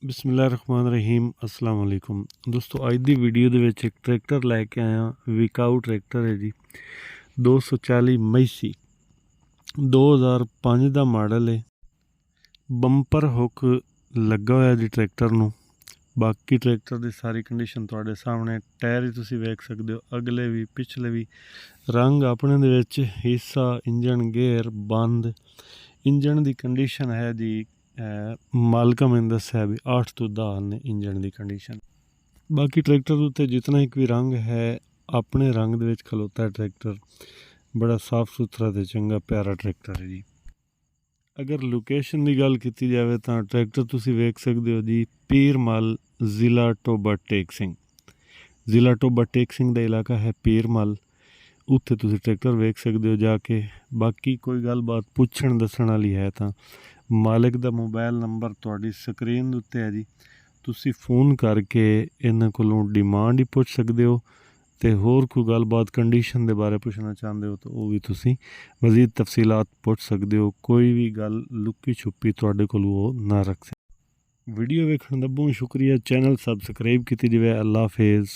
बिस्मिल्लाहिर्रहमानिर्रहीम अस्सलाम वालेकुम दोस्तों। अज की वीडियो दे विच एक ट्रैक्टर लैके आया। विकाऊ ट्रैक्टर है जी, 240 मैसी 2005 का मॉडल है। बंपर हुक लगा होया जी ट्रैक्टर नूं। बाकी ट्रैक्टर की सारी कंडीशन तुहाडे सामने, टायर ही तुसीं वेख सकदे हो, अगले भी पिछले भी। रंग अपने दे विच हिस्सा, इंजन गेयर बंद। इंजन की कंडीशन है जी, मालका मैंने दस्या भी 8 तो 10 ने इंजन की कंडीशन। बाकी ट्रैक्टर उत्ते जितना एक भी रंग है अपने रंग दे विच खलोता है। ट्रैक्टर बड़ा साफ सुथरा ते चंगा प्यारा ट्रैक्टर है जी। अगर लोकेशन की गल की जाए तो ट्रैक्टर तुसीं वेख सकते हो जी, पीरमल जिला टोबा टेक सिंह। जिला टोबा टेक सिंह का इलाका है पीरमल। उत्थे तुसीं ट्रैक्टर वेख सकते हो जाके। बाकी कोई गलबात पुछण दसण वाली है तो मालिक का मोबाइल नंबर तुहाडी स्क्रीन उत्ते है जी। तुसीं फ़ोन करके इन्हां कोलों डिमांड ही पुछ सकते हो, तो होर कोई गलबात कंडीशन के बारे पुछना चाहते हो तो वह भी तुसीं मज़ीद तफसीलात पुछ सकते हो। कोई भी गल लुकी छुपी तुहाडे कोल वो ना रख सकते। वीडियो वेखण दा बहुत शुक्रिया। चैनल सबसक्राइब कीती जावे। अल्लाह हाफिज़।